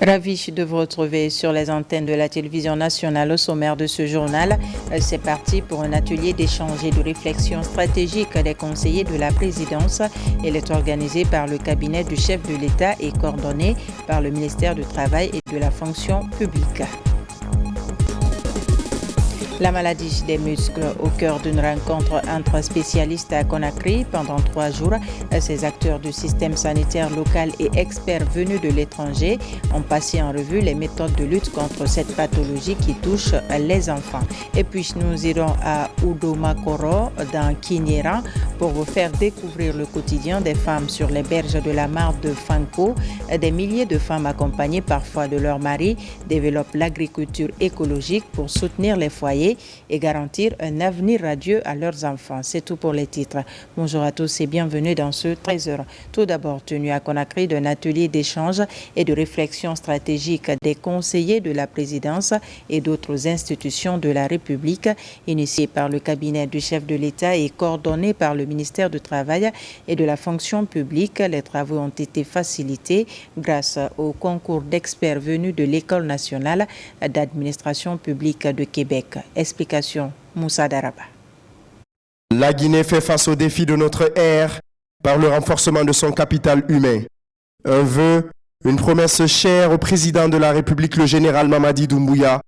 Ravi de vous retrouver sur les antennes de la télévision nationale. Au sommaire de ce journal, c'est parti pour un atelier d'échange et de réflexion stratégique des conseillers de la présidence. Il est organisé par le cabinet du chef de l'État et coordonné par le ministère du Travail et de la fonction publique. La maladie des muscles au cœur d'une rencontre entre spécialistes à Conakry pendant 3 jours. Ces acteurs du système sanitaire local et experts venus de l'étranger ont passé en revue les méthodes de lutte contre cette pathologie qui touche les enfants. Et puis nous irons à Oudomakoro dans Kinyera pour vous faire découvrir le quotidien des femmes sur les berges de la mare de Fanko. Des milliers de femmes accompagnées parfois de leurs maris développent l'agriculture écologique pour soutenir les foyers et garantir un avenir radieux à leurs enfants. C'est tout pour les titres. Bonjour à tous et bienvenue dans ce 13h. Tout d'abord tenu à Conakry d'un atelier d'échange et de réflexion stratégique des conseillers de la présidence et d'autres institutions de la République, initié par le cabinet du chef de l'État et coordonné par le ministère du Travail et de la fonction publique. Les travaux ont été facilités grâce au concours d'experts venus de l'École nationale d'administration publique de Québec. Explication Moussa Daraba. La Guinée fait face aux défis de notre ère par le renforcement de son capital humain. Un vœu, une promesse chère au président de la République, le général Mamadi Doumbouya,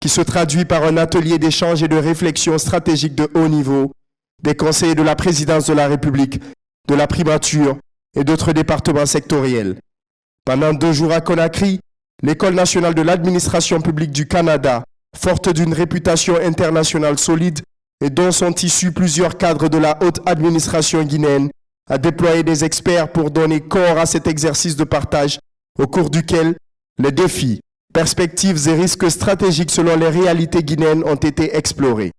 qui se traduit par un atelier d'échange et de réflexion stratégique de haut niveau des conseillers de la présidence de la République, de la primature et d'autres départements sectoriels. Pendant 2 jours à Conakry, l'École nationale de l'administration publique du Canada, forte d'une réputation internationale solide et dont sont issus plusieurs cadres de la haute administration guinéenne, a déployé des experts pour donner corps à cet exercice de partage au cours duquel les défis, perspectives et risques stratégiques selon les réalités guinéennes ont été explorés.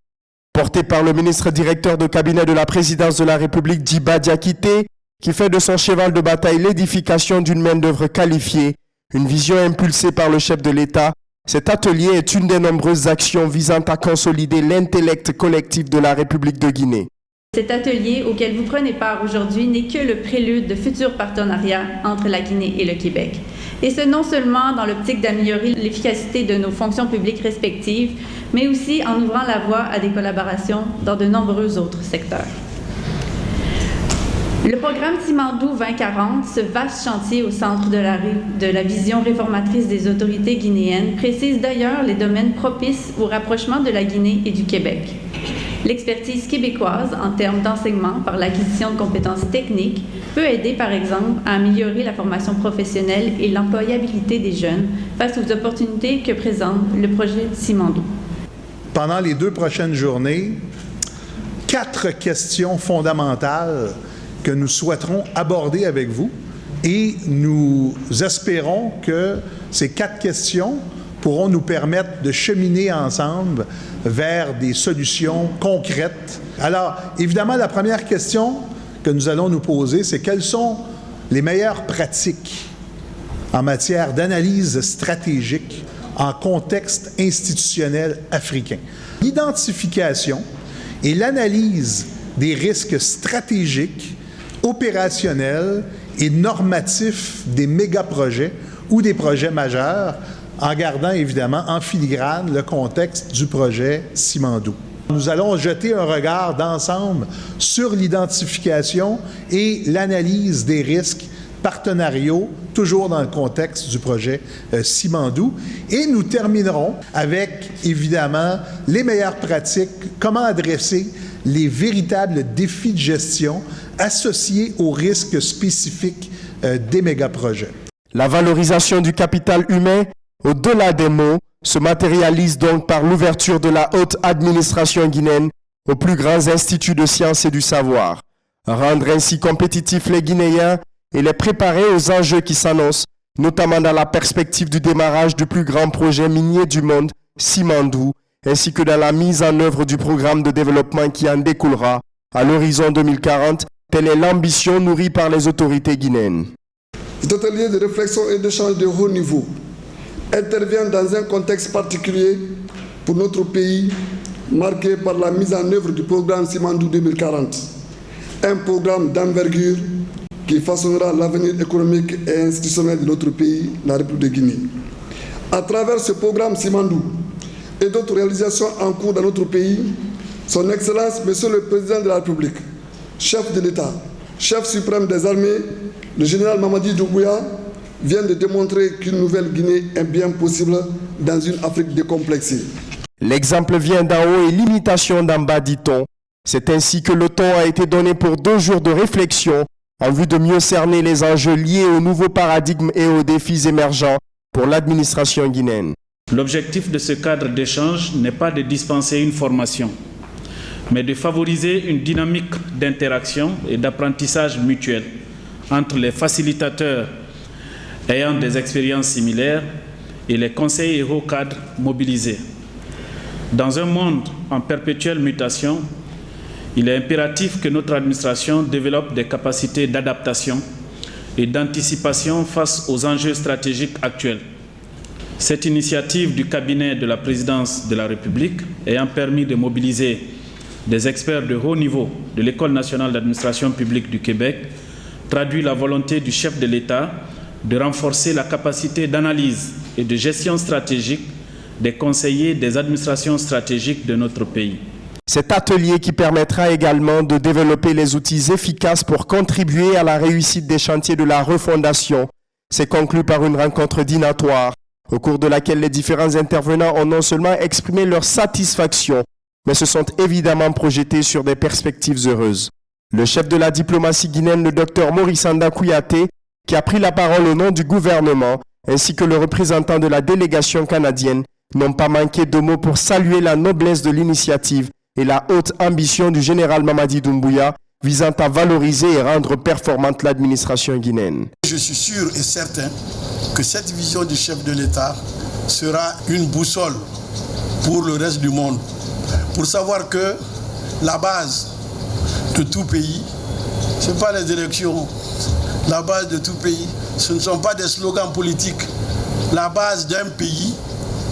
Porté par le ministre directeur de cabinet de la présidence de la République, Djiba Diakité, qui fait de son cheval de bataille l'édification d'une main-d'œuvre qualifiée, une vision impulsée par le chef de l'État. Cet atelier est une des nombreuses actions visant à consolider l'intellect collectif de la République de Guinée. Cet atelier auquel vous prenez part aujourd'hui n'est que le prélude de futurs partenariats entre la Guinée et le Québec. Et ce non seulement dans l'optique d'améliorer l'efficacité de nos fonctions publiques respectives, mais aussi en ouvrant la voie à des collaborations dans de nombreux autres secteurs. Le programme Simandou 2040, ce vaste chantier au centre de la vision réformatrice des autorités guinéennes, précise d'ailleurs les domaines propices au rapprochement de la Guinée et du Québec. L'expertise québécoise en termes d'enseignement par l'acquisition de compétences techniques peut aider par exemple à améliorer la formation professionnelle et l'employabilité des jeunes face aux opportunités que présente le projet Simandou. Pendant les 2 prochaines journées, 4 questions fondamentales que nous souhaiterons aborder avec vous et nous espérons que ces 4 questions pourront nous permettre de cheminer ensemble vers des solutions concrètes. Alors, évidemment, la première question que nous allons nous poser, c'est quelles sont les meilleures pratiques en matière d'analyse stratégique en contexte institutionnel africain. L'identification et l'analyse des risques stratégiques, opérationnels et normatifs des méga-projets ou des projets majeurs, en gardant évidemment en filigrane le contexte du projet Simandou. Nous allons jeter un regard d'ensemble sur l'identification et l'analyse des risques partenariaux, toujours dans le contexte du projet Simandou. Et nous terminerons avec, évidemment, les meilleures pratiques, comment adresser les véritables défis de gestion associés aux risques spécifiques des mégaprojets. La valorisation du capital humain, au-delà des mots, se matérialise donc par l'ouverture de la haute administration guinéenne aux plus grands instituts de sciences et du savoir. Rendre ainsi compétitifs les Guinéens et les préparer aux enjeux qui s'annoncent, notamment dans la perspective du démarrage du plus grand projet minier du monde, Simandou, ainsi que dans la mise en œuvre du programme de développement qui en découlera à l'horizon 2040, telle est l'ambition nourrie par les autorités guinéennes. Cet atelier de réflexion et d'échange de haut niveau intervient dans un contexte particulier pour notre pays, marqué par la mise en œuvre du programme Simandou 2040, un programme d'envergure qui façonnera l'avenir économique et institutionnel de notre pays, la République de Guinée. À travers ce programme Simandou et d'autres réalisations en cours dans notre pays, Son Excellence, Monsieur le Président de la République, chef de l'État, chef suprême des armées, le général Mamadi Doumbouya, vient de démontrer qu'une nouvelle Guinée est bien possible dans une Afrique décomplexée. L'exemple vient d'en haut et l'imitation d'en bas, dit-on. C'est ainsi que le ton a été donné pour 2 jours de réflexion en vue de mieux cerner les enjeux liés au nouveau paradigme et aux défis émergents pour l'administration guinéenne. L'objectif de ce cadre d'échange n'est pas de dispenser une formation, mais de favoriser une dynamique d'interaction et d'apprentissage mutuel entre les facilitateurs ayant des expériences similaires et les conseillers et hauts cadres mobilisés. Dans un monde en perpétuelle mutation, il est impératif que notre administration développe des capacités d'adaptation et d'anticipation face aux enjeux stratégiques actuels. Cette initiative du cabinet de la présidence de la République ayant permis de mobiliser des experts de haut niveau de l'École nationale d'administration publique du Québec traduit la volonté du chef de l'État de renforcer la capacité d'analyse et de gestion stratégique des conseillers des administrations stratégiques de notre pays. Cet atelier qui permettra également de développer les outils efficaces pour contribuer à la réussite des chantiers de la refondation s'est conclu par une rencontre dînatoire au cours de laquelle les différents intervenants ont non seulement exprimé leur satisfaction, mais se sont évidemment projetés sur des perspectives heureuses. Le chef de la diplomatie guinéenne, le Dr Maurice Anda Kouyaté, qui a pris la parole au nom du gouvernement, ainsi que le représentant de la délégation canadienne, n'ont pas manqué de mots pour saluer la noblesse de l'initiative et la haute ambition du général Mamadi Doumbouya visant à valoriser et rendre performante l'administration guinéenne. Je suis sûr et certain que cette vision du chef de l'État sera une boussole pour le reste du monde, pour savoir que la base de tout pays, ce n'est pas les élections. La base de tout pays, ce ne sont pas des slogans politiques. La base d'un pays,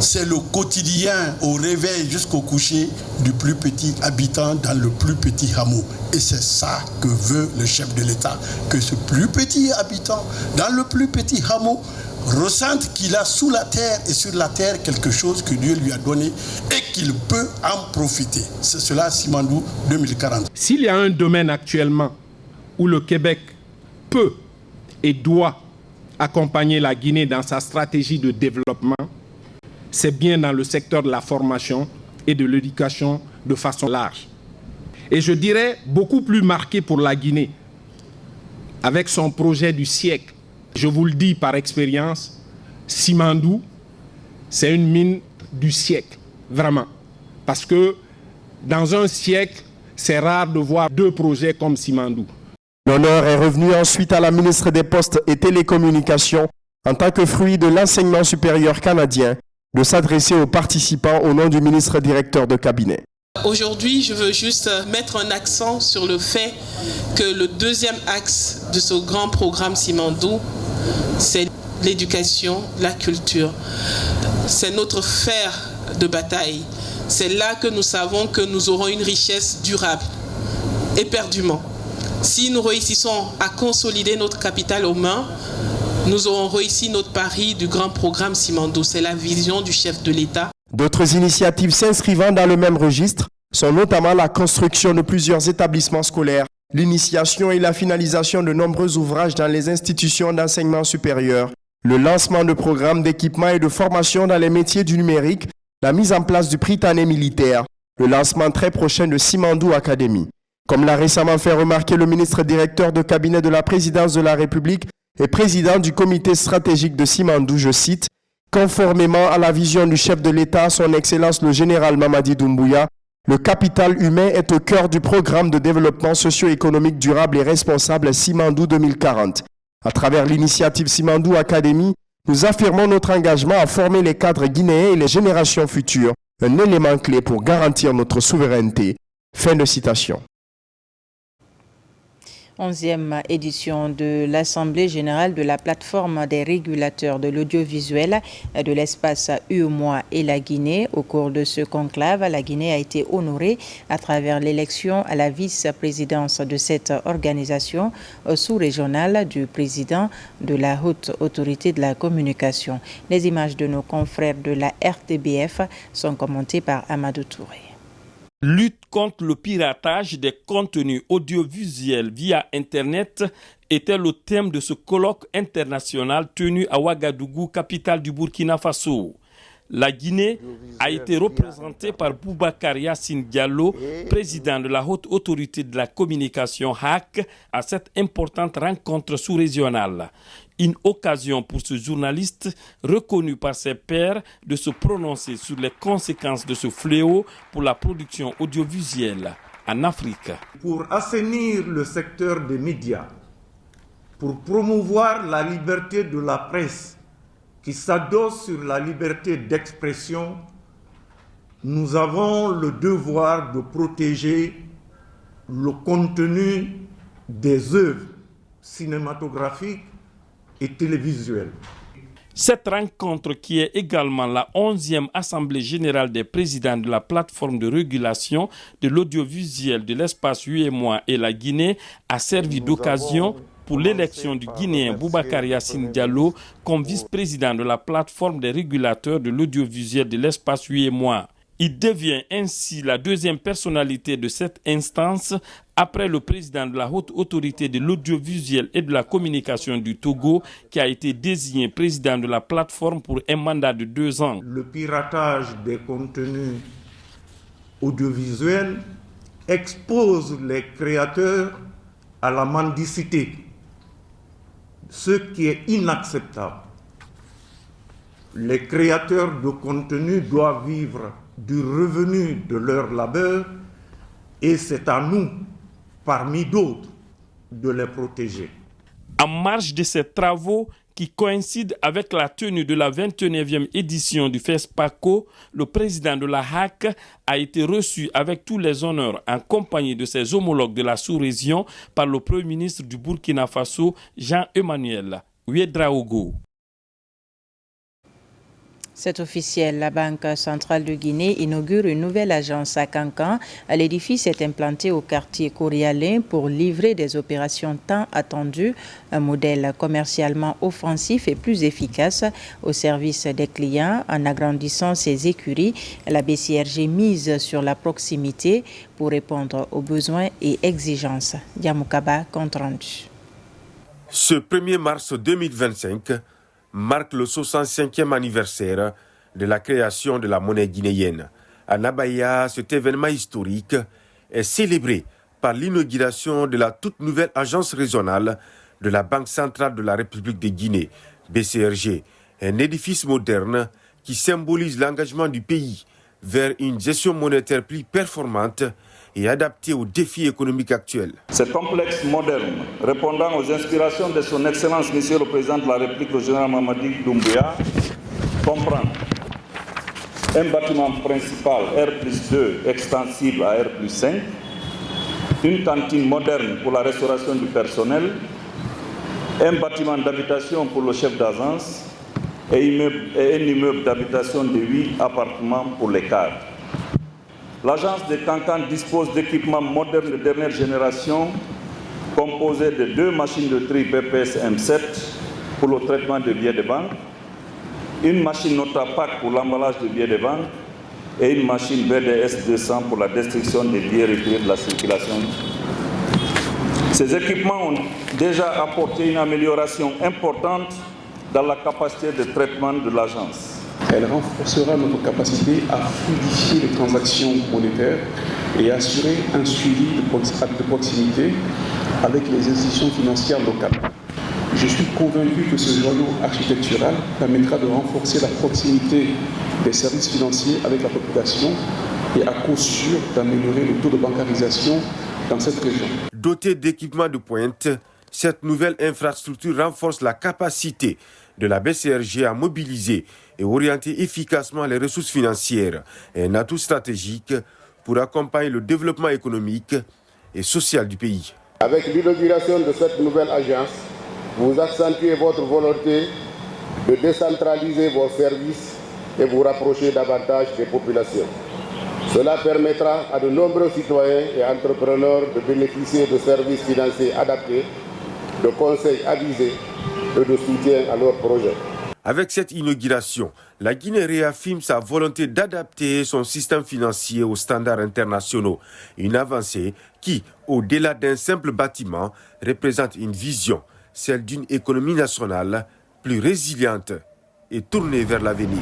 c'est le quotidien au réveil jusqu'au coucher du plus petit habitant dans le plus petit hameau. Et c'est ça que veut le chef de l'État, que ce plus petit habitant dans le plus petit hameau ressente qu'il a sous la terre et sur la terre quelque chose que Dieu lui a donné et qu'il peut en profiter. C'est cela, Simandou 2040. S'il y a un domaine actuellement où le Québec peut et doit accompagner la Guinée dans sa stratégie de développement, c'est bien dans le secteur de la formation et de l'éducation de façon large. Et je dirais beaucoup plus marqué pour la Guinée, avec son projet du siècle. Je vous le dis par expérience, Simandou, c'est une mine du siècle, vraiment. Parce que dans un siècle, c'est rare de voir 2 projets comme Simandou. L'honneur est revenu ensuite à la ministre des Postes et Télécommunications, en tant que fruit de l'enseignement supérieur canadien, de s'adresser aux participants au nom du ministre directeur de cabinet. Aujourd'hui, je veux juste mettre un accent sur le fait que le 2e axe de ce grand programme Simandou, c'est l'éducation, la culture. C'est notre fer de bataille. C'est là que nous savons que nous aurons une richesse durable, éperdument. Si nous réussissons à consolider notre capital humain, nous aurons réussi notre pari du grand programme Simandou. C'est la vision du chef de l'État. D'autres initiatives s'inscrivant dans le même registre sont notamment la construction de plusieurs établissements scolaires, l'initiation et la finalisation de nombreux ouvrages dans les institutions d'enseignement supérieur, le lancement de programmes d'équipement et de formation dans les métiers du numérique, la mise en place du Prytanée militaire, le lancement très prochain de Simandou Academy. Comme l'a récemment fait remarquer le ministre directeur de cabinet de la présidence de la République et président du comité stratégique de Simandou, je cite, « Conformément à la vision du chef de l'État, son Excellence le général Mamadi Doumbouya, le capital humain est au cœur du programme de développement socio-économique durable et responsable Simandou 2040. À travers l'initiative Simandou Academy, nous affirmons notre engagement à former les cadres guinéens et les générations futures, un élément clé pour garantir notre souveraineté. » Fin de citation. 11e édition de l'Assemblée générale de la plateforme des régulateurs de l'audiovisuel de l'espace UEMOA et la Guinée. Au cours de ce conclave, la Guinée a été honorée à travers l'élection à la vice-présidence de cette organisation sous-régionale du président de la Haute Autorité de la Communication. Les images de nos confrères de la RTBF sont commentées par Amadou Touré. Lutte contre le piratage des contenus audiovisuels via Internet était le thème de ce colloque international tenu à Ouagadougou, capitale du Burkina Faso. La Guinée a été représentée par Boubacar Yassine Diallo, président de la Haute Autorité de la Communication HAC, à cette importante rencontre sous-régionale. Une occasion pour ce journaliste, reconnu par ses pairs, de se prononcer sur les conséquences de ce fléau pour la production audiovisuelle en Afrique. Pour assainir le secteur des médias, pour promouvoir la liberté de la presse qui s'adosse sur la liberté d'expression, nous avons le devoir de protéger le contenu des œuvres cinématographiques et télévisuelles. Cette rencontre, qui est également la 11e Assemblée générale des présidents de la plateforme de régulation de l'audiovisuel de l'espace UEMOA et la Guinée, a servi d'occasion pour l'élection du Guinéen Boubacar Yassine Diallo comme vice-président de la plateforme des régulateurs de l'audiovisuel de l'espace UEMOA. Il devient ainsi la deuxième personnalité de cette instance après le président de la Haute Autorité de l'audiovisuel et de la communication du Togo, qui a été désigné président de la plateforme pour un mandat de 2 ans. Le piratage des contenus audiovisuels expose les créateurs à la mendicité, ce qui est inacceptable. Les créateurs de contenu doivent vivre du revenu de leur labeur et c'est à nous, parmi d'autres, de les protéger. En marge de ces travaux qui coïncident avec la tenue de la 29e édition du FESPACO, le président de la HAC a été reçu avec tous les honneurs en compagnie de ses homologues de la sous-région par le Premier ministre du Burkina Faso, Jean-Emmanuel Ouédraogo. C'est officiel, la Banque centrale de Guinée inaugure une nouvelle agence à Kankan. L'édifice est implanté au quartier Kourialin pour livrer des opérations tant attendues, un modèle commercialement offensif et plus efficace au service des clients. En agrandissant ses écuries, la BCRG mise sur la proximité pour répondre aux besoins et exigences. Yamoukaba, compte rendu. Ce 1er mars 2025 marque le 65e anniversaire de la création de la monnaie guinéenne. À Nabaya, cet événement historique est célébré par l'inauguration de la toute nouvelle agence régionale de la Banque centrale de la République de Guinée, BCRG, un édifice moderne qui symbolise l'engagement du pays vers une gestion monétaire plus performante et adaptée aux défis économiques actuels. Ce complexe moderne, répondant aux inspirations de son Excellence, Monsieur le Président de la République, le général Mamadi Doumbouya, comprend un bâtiment principal R+2 extensible à R+5, une cantine moderne pour la restauration du personnel, un bâtiment d'habitation pour le chef d'agence et un immeuble d'habitation de 8 appartements pour les cadres. L'agence de Kankan dispose d'équipements modernes de dernière génération composés de 2 machines de tri BPS M7 pour le traitement de billets de banque, une machine Notapac pour l'emballage de billets de banque et une machine BDS 200 pour la destruction des billets retirés de la circulation. Ces équipements ont déjà apporté une amélioration importante dans la capacité de traitement de l'agence. Elle renforcera notre capacité à fluidifier les transactions monétaires et assurer un suivi de proximité avec les institutions financières locales. Je suis convaincu que ce joyau architectural permettra de renforcer la proximité des services financiers avec la population et à coup sûr d'améliorer le taux de bancarisation dans cette région. Dotée d'équipements de pointe, cette nouvelle infrastructure renforce la capacité de la BCRG à mobiliser et orienter efficacement les ressources financières, un atout stratégique pour accompagner le développement économique et social du pays. Avec l'inauguration de cette nouvelle agence, vous accentuez votre volonté de décentraliser vos services et vous rapprocher davantage des populations. Cela permettra à de nombreux citoyens et entrepreneurs de bénéficier de services financiers adaptés, de conseils avisés et de soutien à leurs projets. Avec cette inauguration, la Guinée réaffirme sa volonté d'adapter son système financier aux standards internationaux. Une avancée qui, au-delà d'un simple bâtiment, représente une vision, celle d'une économie nationale plus résiliente et tournée vers l'avenir.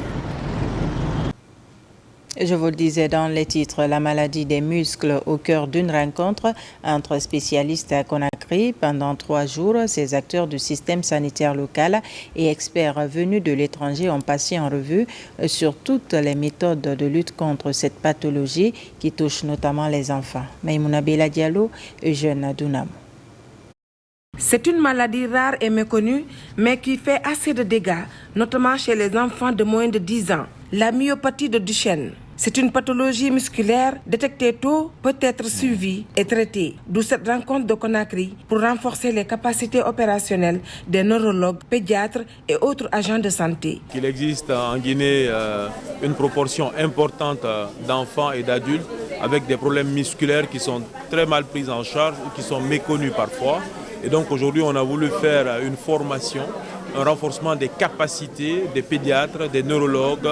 Je vous le disais dans les titres, la maladie des muscles au cœur d'une rencontre entre spécialistes à Conakry. Pendant 3 jours, ces acteurs du système sanitaire local et experts venus de l'étranger ont passé en revue sur toutes les méthodes de lutte contre cette pathologie qui touche notamment les enfants. Maïmouna Bella Diallo, Eugène Adounam. C'est une maladie rare et méconnue, mais qui fait assez de dégâts, notamment chez les enfants de moins de 10 ans. La myopathie de Duchenne. C'est une pathologie musculaire détectée tôt, peut être suivie et traitée. D'où cette rencontre de Conakry pour renforcer les capacités opérationnelles des neurologues, pédiatres et autres agents de santé. Il existe en Guinée une proportion importante d'enfants et d'adultes avec des problèmes musculaires qui sont très mal pris en charge ou qui sont méconnus parfois. Et donc aujourd'hui, on a voulu faire une formation, un renforcement des capacités des pédiatres, des neurologues,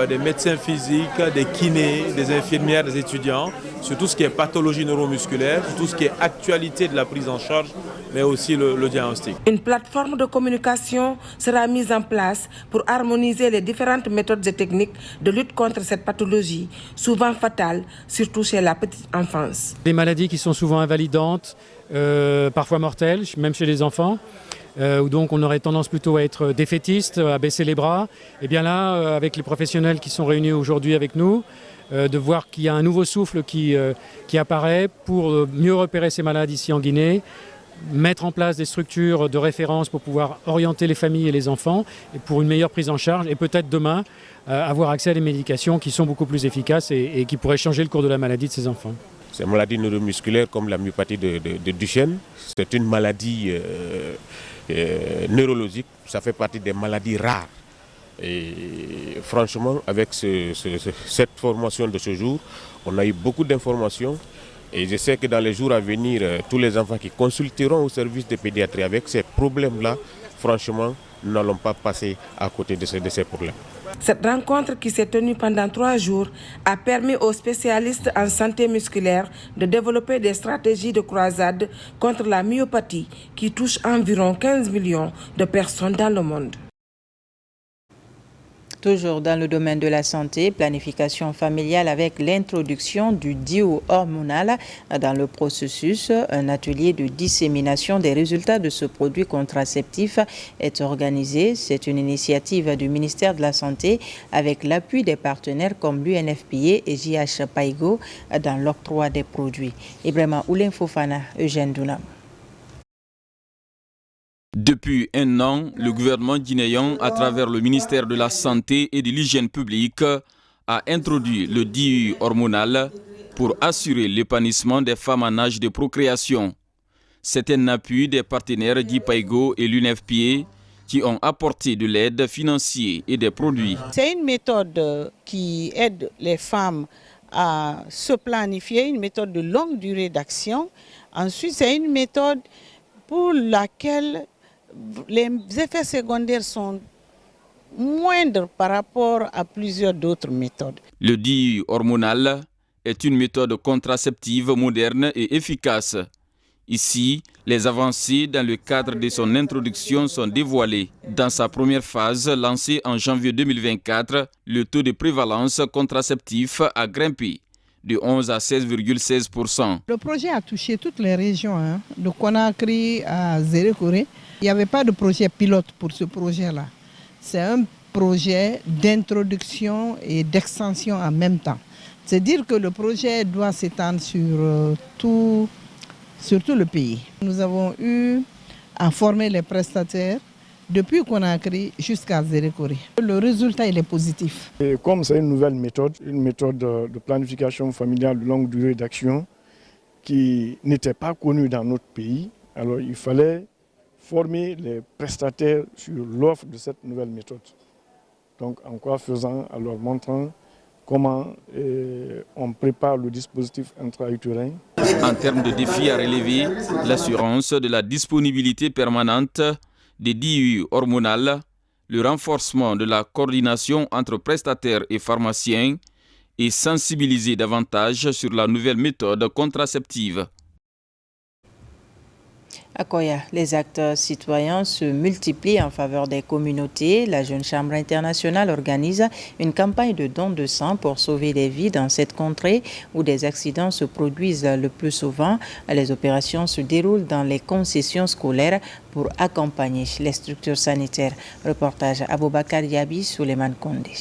des médecins physiques, des kinés, des infirmières, des étudiants, sur tout ce qui est pathologie neuromusculaire, sur tout ce qui est actualité de la prise en charge, mais aussi le diagnostic. Une plateforme de communication sera mise en place pour harmoniser les différentes méthodes et techniques de lutte contre cette pathologie, souvent fatale, surtout chez la petite enfance. Des maladies qui sont souvent invalidantes, parfois mortelles, même chez les enfants. Où donc on aurait tendance plutôt à être défaitiste, à baisser les bras. Et bien là, avec les professionnels qui sont réunis aujourd'hui avec nous, de voir qu'il y a un nouveau souffle qui apparaît pour mieux repérer ces malades ici en Guinée, mettre en place des structures de référence pour pouvoir orienter les familles et les enfants et pour une meilleure prise en charge et peut-être demain avoir accès à des médications qui sont beaucoup plus efficaces et qui pourraient changer le cours de la maladie de ces enfants. Ces maladies neuromusculaires comme la myopathie de Duchenne, c'est une maladie neurologique, ça fait partie des maladies rares. Et franchement, avec cette formation de ce jour, on a eu beaucoup d'informations. Et je sais que dans les jours à venir, tous les enfants qui consulteront au service de pédiatrie avec ces problèmes-là, franchement, nous n'allons pas passer à côté de ces problèmes. Cette rencontre qui s'est tenue pendant 3 jours a permis aux spécialistes en santé musculaire de développer des stratégies de croisade contre la myopathie qui touche environ 15 millions de personnes dans le monde. Toujours dans le domaine de la santé, planification familiale avec l'introduction du DIU hormonal dans le processus. Un atelier de dissémination des résultats de ce produit contraceptif est organisé. C'est une initiative du ministère de la Santé avec l'appui des partenaires comme l'UNFPA et JH Paigo dans l'octroi des produits. Ibrahima Oulin Fofana, Eugène Dunam. Depuis 1 an, le gouvernement guinéen, à travers le ministère de la Santé et de l'Hygiène publique, a introduit le DIU hormonal pour assurer l'épanouissement des femmes en âge de procréation. C'est un appui des partenaires d'IPAIGO et l'UNFPA qui ont apporté de l'aide financière et des produits. C'est une méthode qui aide les femmes à se planifier, une méthode de longue durée d'action. Ensuite, c'est une méthode pour laquelle les effets secondaires sont moindres par rapport à plusieurs d'autres méthodes. Le DIU hormonal est une méthode contraceptive moderne et efficace. Ici, les avancées dans le cadre de son introduction sont dévoilées. Dans sa première phase, lancée en janvier 2024, le taux de prévalence contraceptif a grimpé de 11 à 16,16%. Le projet a touché toutes les régions, de Conakry à Zérékoré. Il n'y avait pas de projet pilote pour ce projet-là. C'est un projet d'introduction et d'extension en même temps. C'est-à-dire que le projet doit s'étendre sur tout le pays. Nous avons eu à former les prestataires depuis Conakry jusqu'à Zérékoré. Le résultat il est positif. Et comme c'est une nouvelle méthode, une méthode de planification familiale de longue durée d'action, qui n'étaient pas connus dans notre pays. Alors il fallait former les prestataires sur l'offre de cette nouvelle méthode. Donc en quoi faisant, en leur montrant comment on prépare le dispositif intra-utérin. En termes de défis à relever, l'assurance de la disponibilité permanente des DIU hormonales, le renforcement de la coordination entre prestataires et pharmaciens et sensibiliser davantage sur la nouvelle méthode contraceptive. À Koya, les actes citoyens se multiplient en faveur des communautés. La Jeune Chambre internationale organise une campagne de dons de sang pour sauver des vies dans cette contrée où des accidents se produisent le plus souvent. Les opérations se déroulent dans les concessions scolaires pour accompagner les structures sanitaires. Reportage Aboubakar Yabi, Souleymane Kondé.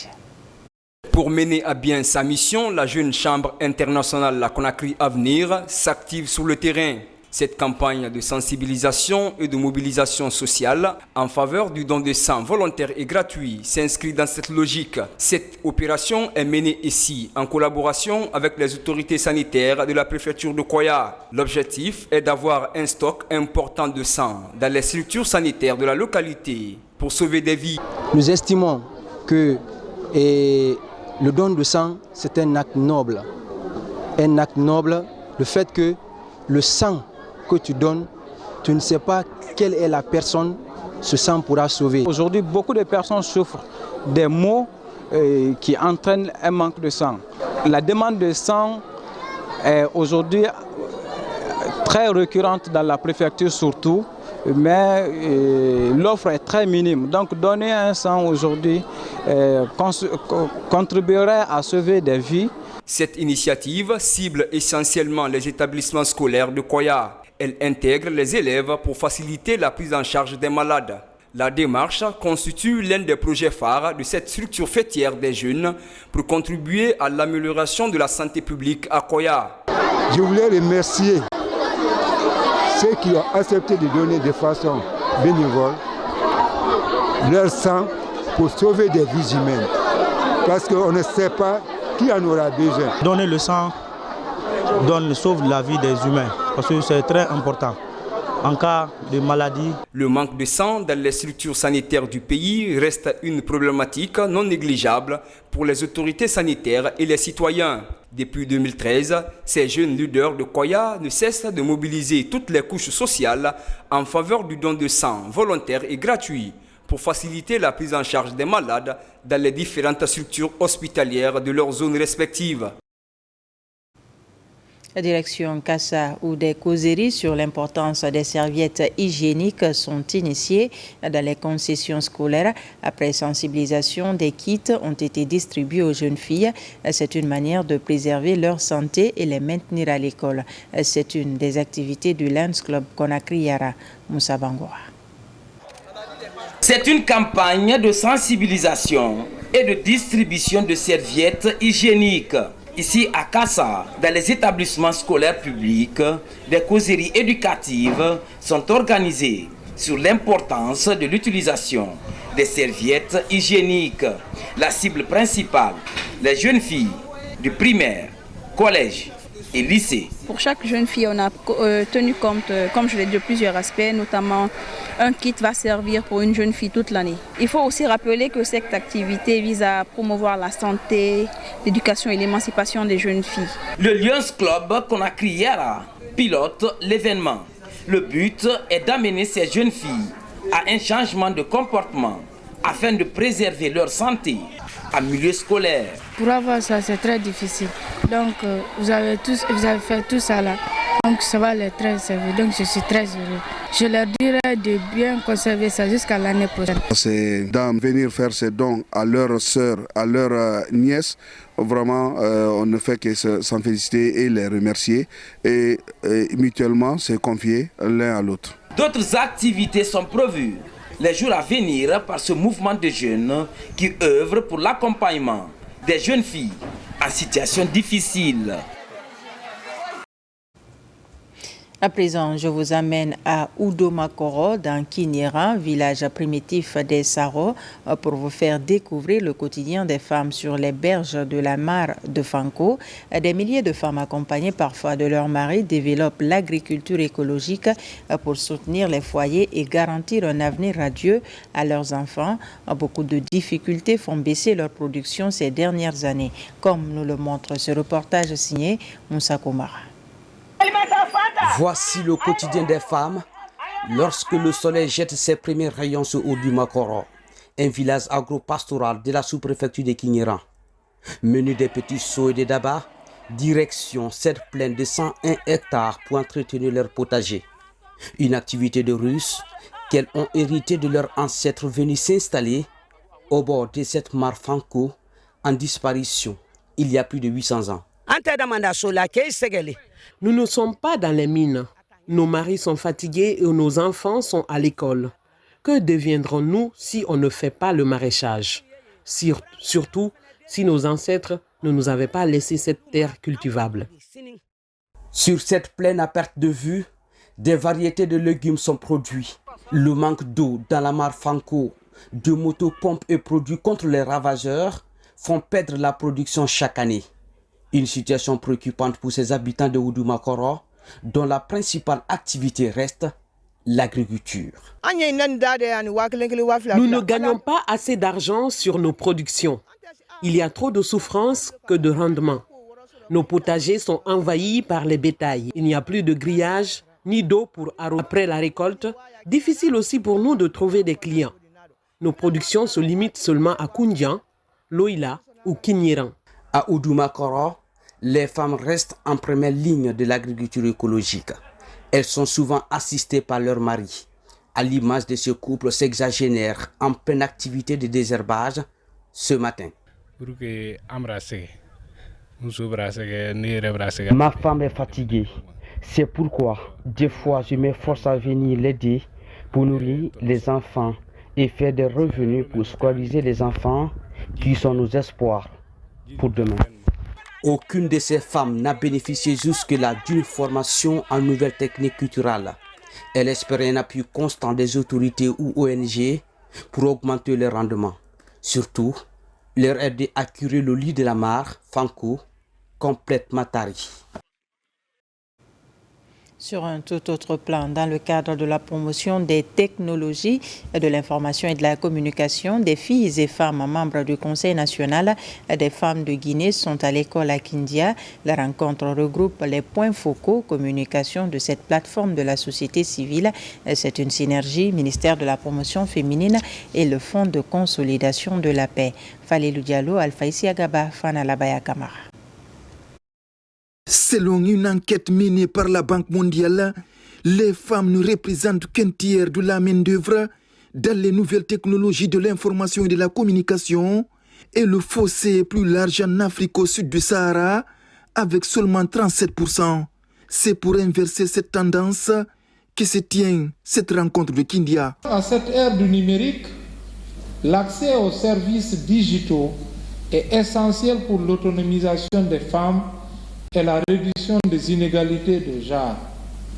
Pour mener à bien sa mission, la Jeune Chambre internationale, la Conakry Avenir, s'active sur le terrain. Cette campagne de sensibilisation et de mobilisation sociale en faveur du don de sang volontaire et gratuit s'inscrit dans cette logique. Cette opération est menée ici en collaboration avec les autorités sanitaires de la préfecture de Koya. L'objectif est d'avoir un stock important de sang dans les structures sanitaires de la localité pour sauver des vies. Nous estimons que le don de sang, c'est un acte noble. Un acte noble, le fait que le sang que tu donnes, tu ne sais pas quelle est la personne ce sang pourra sauver. Aujourd'hui, beaucoup de personnes souffrent des maux qui entraînent un manque de sang. La demande de sang est aujourd'hui très récurrente dans la préfecture surtout, mais l'offre est très minime. Donc donner un sang aujourd'hui contribuerait à sauver des vies. Cette initiative cible essentiellement les établissements scolaires de Koya. Elle intègre les élèves pour faciliter la prise en charge des malades. La démarche constitue l'un des projets phares de cette structure fêtière des jeunes pour contribuer à l'amélioration de la santé publique à Koya. Je voulais remercier ceux qui ont accepté de donner de façon bénévole leur sang pour sauver des vies humaines. Parce qu'on ne sait pas qui en aura besoin. Donner le sang sauve la vie des humains, parce que c'est très important. En cas de maladie. Le manque de sang dans les structures sanitaires du pays reste une problématique non négligeable pour les autorités sanitaires et les citoyens. Depuis 2013, ces jeunes leaders de Koya ne cessent de mobiliser toutes les couches sociales en faveur du don de sang volontaire et gratuit pour faciliter la prise en charge des malades dans les différentes structures hospitalières de leurs zones respectives. La direction Kassa où des causeries sur l'importance des serviettes hygiéniques sont initiées dans les concessions scolaires. Après sensibilisation, des kits ont été distribués aux jeunes filles. C'est une manière de préserver leur santé et les maintenir à l'école. C'est une des activités du Lions Club Conakry Yara. Moussa Bangoa. C'est une campagne de sensibilisation et de distribution de serviettes hygiéniques. Ici à Kassa, dans les établissements scolaires publics, des causeries éducatives sont organisées sur l'importance de l'utilisation des serviettes hygiéniques. La cible principale, les jeunes filles du primaire, collège et lycée. Pour chaque jeune fille, on a tenu compte, comme je l'ai dit, de plusieurs aspects, notamment un kit va servir pour une jeune fille toute l'année. Il faut aussi rappeler que cette activité vise à promouvoir la santé, l'éducation et l'émancipation des jeunes filles. Le Lions Club Conakry Yara pilote l'événement. Le but est d'amener ces jeunes filles à un changement de comportement afin de préserver leur santé en milieu scolaire. Pour avoir ça, c'est très difficile. Donc, vous avez fait tout ça là. Donc, ça va les très servir. Donc, je suis très heureux. Je leur dirais de bien conserver ça jusqu'à l'année prochaine. C'est d'en venir faire ces dons à leurs sœurs, à leurs nièces. Vraiment, on ne fait que s'en féliciter et les remercier. Et mutuellement, se confier l'un à l'autre. D'autres activités sont prévues les jours à venir par ce mouvement de jeunes qui œuvrent pour l'accompagnement des jeunes filles en situation difficile. À présent, je vous amène à Oudomakoro, dans Kinyera, village primitif des Saro, pour vous faire découvrir le quotidien des femmes sur les berges de la mare de Fanko. Des milliers de femmes accompagnées parfois de leurs maris développent l'agriculture écologique pour soutenir les foyers et garantir un avenir radieux à leurs enfants. Beaucoup de difficultés font baisser leur production ces dernières années, comme nous le montre ce reportage signé Moussa Koumara. Voici le quotidien des femmes lorsque le soleil jette ses premiers rayons sur Oudomakoro, un village agro-pastoral de la sous-préfecture de Kinyera. Menu des petits seaux et des dabas, direction cette plaine de 101 hectares pour entretenir leur potager. Une activité de Russes qu'elles ont hérité de leurs ancêtres venus s'installer au bord de cette mare Fanko en disparition il y a plus de 800 ans. Nous ne sommes pas dans les mines. Nos maris sont fatigués et nos enfants sont à l'école. Que deviendrons-nous si on ne fait pas le maraîchage? Surtout si nos ancêtres ne nous avaient pas laissé cette terre cultivable. Sur cette plaine à perte de vue, des variétés de légumes sont produits. Le manque d'eau dans la mare Fanko, de motopompes et produits contre les ravageurs font perdre la production chaque année. Une situation préoccupante pour ces habitants de Oudomakoro, dont la principale activité reste l'agriculture. Nous ne gagnons pas assez d'argent sur nos productions. Il y a trop de souffrance que de rendement. Nos potagers sont envahis par les bétails. Il n'y a plus de grillage ni d'eau pour arroser après la récolte. Difficile aussi pour nous de trouver des clients. Nos productions se limitent seulement à Koundian, Loïla ou Kinyeran. À Oudomakoro, les femmes restent en première ligne de l'agriculture écologique. Elles sont souvent assistées par leurs maris, à l'image de ce couple sexagénaire en pleine activité de désherbage ce matin. Ma femme est fatiguée. C'est pourquoi, des fois, je m'efforce à venir l'aider pour nourrir les enfants et faire des revenus pour scolariser les enfants qui sont nos espoirs pour demain. Aucune de ces femmes n'a bénéficié jusque-là d'une formation en nouvelles techniques culturelles. Elle espère un appui constant des autorités ou ONG pour augmenter leur rendement. Surtout, leur aider à curer le lit de la mare Fanko, complètement tari. Sur un tout autre plan, dans le cadre de la promotion des technologies de l'information et de la communication, des filles et femmes membres du Conseil national des femmes de Guinée sont à l'école à Kindia. La rencontre regroupe les points focaux communication de cette plateforme de la société civile. C'est une synergie ministère de la promotion féminine et le Fonds de consolidation de la paix. Falilou Diallo, Alphaïsi Agaba, Fanalabaya Kamara. Selon une enquête menée par la Banque mondiale, les femmes ne représentent qu'un tiers de la main-d'œuvre dans les nouvelles technologies de l'information et de la communication, et le fossé est plus large en Afrique au sud du Sahara, avec seulement 37%. C'est pour inverser cette tendance que se tient cette rencontre de Kindia. À cette ère du numérique, l'accès aux services digitaux est essentiel pour l'autonomisation des femmes et la réduction des inégalités de genre.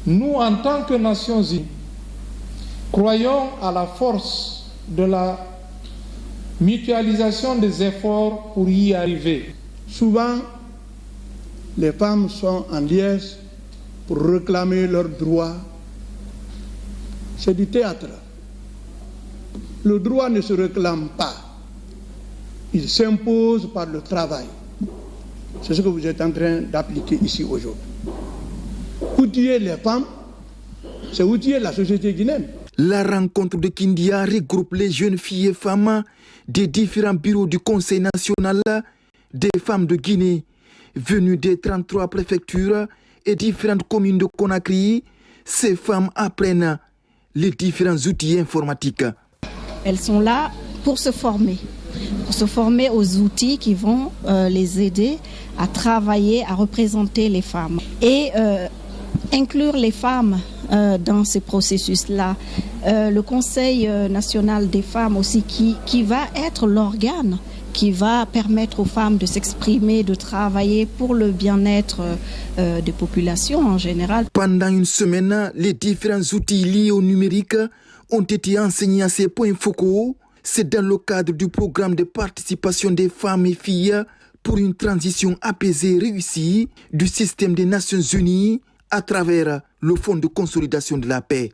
Nous, en tant que Nations Unies, croyons à la force de la mutualisation des efforts pour y arriver. Souvent, les femmes sont en liesse pour réclamer leurs droits. C'est du théâtre. Le droit ne se réclame pas. Il s'impose par le travail. C'est ce que vous êtes en train d'appliquer ici aujourd'hui. Outiller les femmes, c'est outiller la société guinéenne. La rencontre de Kindia regroupe les jeunes filles et femmes des différents bureaux du Conseil national des femmes de Guinée, venues des 33 préfectures et différentes communes de Conakry. Ces femmes apprennent les différents outils informatiques. Elles sont là pour se former aux outils qui vont les aider à travailler, à représenter les femmes et inclure les femmes dans ces processus-là. Le Conseil national des femmes aussi qui va être l'organe qui va permettre aux femmes de s'exprimer, de travailler pour le bien-être des populations en général. Pendant une semaine, les différents outils liés au numérique ont été enseignés à ces points focaux. C'est dans le cadre du programme de participation des femmes et filles pour une transition apaisée et réussie du système des Nations Unies à travers le Fonds de consolidation de la paix.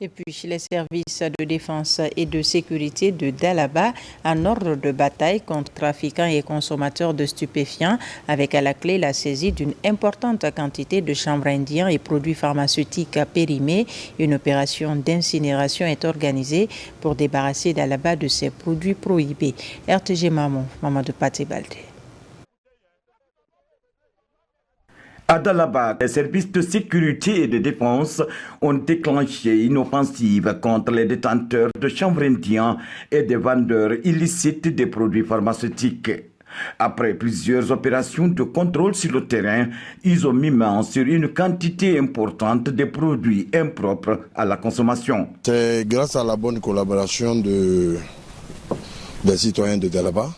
Et puis, les services de défense et de sécurité de Dalaba en ordre de bataille contre trafiquants et consommateurs de stupéfiants, avec à la clé la saisie d'une importante quantité de chanvre indien et produits pharmaceutiques périmés. Une opération d'incinération est organisée pour débarrasser Dalaba de ces produits prohibés. RTG Mamadou Paté Baldé. À Dalaba, les services de sécurité et de défense ont déclenché une offensive contre les détenteurs de chanvre indien et des vendeurs illicites des produits pharmaceutiques. Après plusieurs opérations de contrôle sur le terrain, ils ont mis main sur une quantité importante de produits impropres à la consommation. C'est grâce à la bonne collaboration des citoyens de Dalaba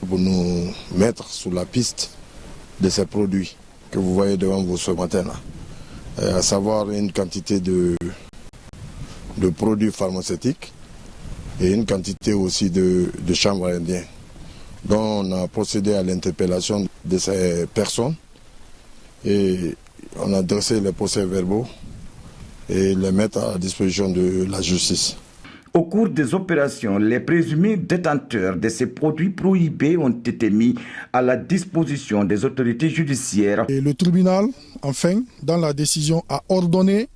pour nous mettre sur la piste de ces produits que vous voyez devant vous ce matin-là, à savoir une quantité de produits pharmaceutiques et une quantité aussi de chanvre indien, dont on a procédé à l'interpellation de ces personnes et on a dressé les procès-verbaux et les mettre à la disposition de la justice. Au cours des opérations, les présumés détenteurs de ces produits prohibés ont été mis à la disposition des autorités judiciaires. Et le tribunal, enfin, dans la décision, a ordonné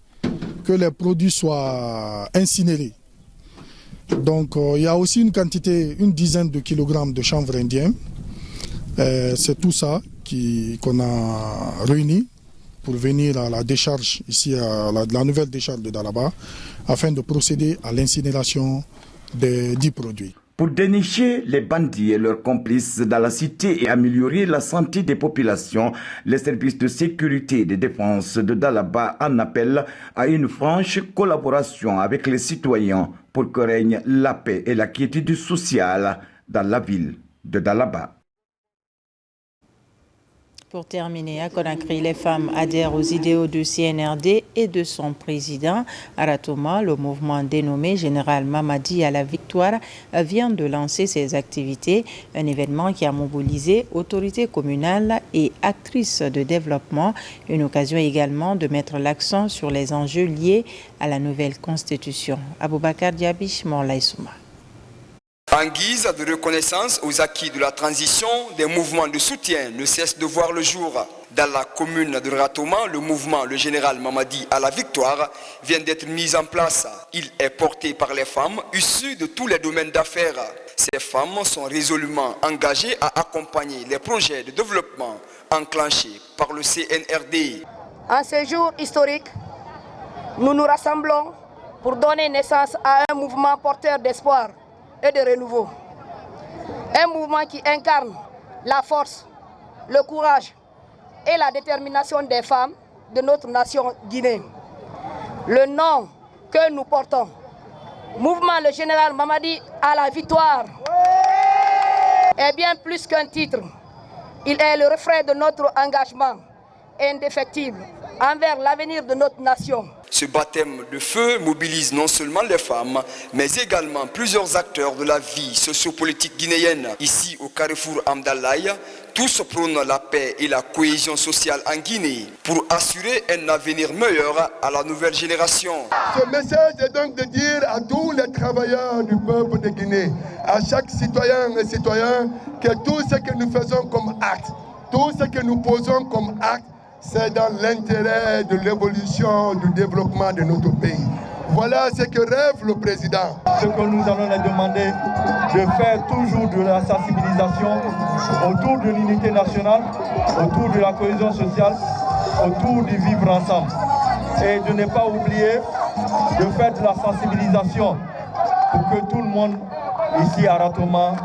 que les produits soient incinérés. Donc, il y a aussi une dizaine de kilogrammes de chanvre indien. C'est tout ça qu'on a réuni pour venir à la décharge, ici à la nouvelle décharge de Dalaba, afin de procéder à l'incinération des 10 produits. Pour dénicher les bandits et leurs complices dans la cité et améliorer la santé des populations, les services de sécurité et de défense de Dalaba en appellent à une franche collaboration avec les citoyens pour que règne la paix et la quiétude sociale dans la ville de Dalaba. Pour terminer, à Conakry, les femmes adhèrent aux idéaux du CNRD et de son président. Aratoma, le mouvement dénommé Général Mamadi à la victoire, vient de lancer ses activités. Un événement qui a mobilisé autorités communales et actrices de développement. Une occasion également de mettre l'accent sur les enjeux liés à la nouvelle constitution. Aboubakar Diabish, Morlaï Souma. En guise de reconnaissance aux acquis de la transition, des mouvements de soutien ne cessent de voir le jour. Dans la commune de Ratoma, le mouvement Le Général Mamadi à la victoire vient d'être mis en place. Il est porté par les femmes issues de tous les domaines d'affaires. Ces femmes sont résolument engagées à accompagner les projets de développement enclenchés par le CNRD. En ce jour historique, nous nous rassemblons pour donner naissance à un mouvement porteur d'espoir et de renouveau. Un mouvement qui incarne la force, le courage et la détermination des femmes de notre nation guinéenne. Le nom que nous portons, Mouvement Le Général Mamadi à la victoire, est bien plus qu'un titre. Il est le reflet de notre engagement indéfectible envers l'avenir de notre nation. Ce baptême de feu mobilise non seulement les femmes, mais également plusieurs acteurs de la vie sociopolitique guinéenne. Ici, au carrefour Amdalaï, tous prônent la paix et la cohésion sociale en Guinée pour assurer un avenir meilleur à la nouvelle génération. Ce message est donc de dire à tous les travailleurs du peuple de Guinée, à chaque citoyen et citoyen, que tout ce que nous faisons comme acte, tout ce que nous posons comme acte, c'est dans l'intérêt de l'évolution, du développement de notre pays. Voilà ce que rêve le président. Ce que nous allons leur demander de faire toujours de la sensibilisation autour de l'unité nationale, autour de la cohésion sociale, autour du vivre ensemble. Et de ne pas oublier de faire de la sensibilisation pour que tout le monde ici à Ratoma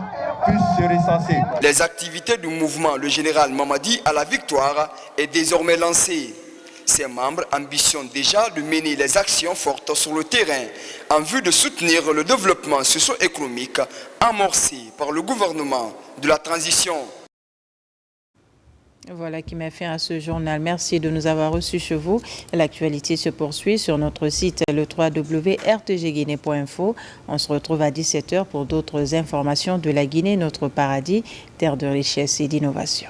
puisse se recenser. Les activités du mouvement Le Général Mamadi à la victoire est désormais lancée. Ses membres ambitionnent déjà de mener les actions fortes sur le terrain en vue de soutenir le développement socio-économique amorcé par le gouvernement de la transition. Voilà qui m'a fait à ce journal. Merci de nous avoir reçus chez vous. L'actualité se poursuit sur notre site le www.rtgguinée.info. On se retrouve à 17h pour d'autres informations de la Guinée, notre paradis, terre de richesse et d'innovation.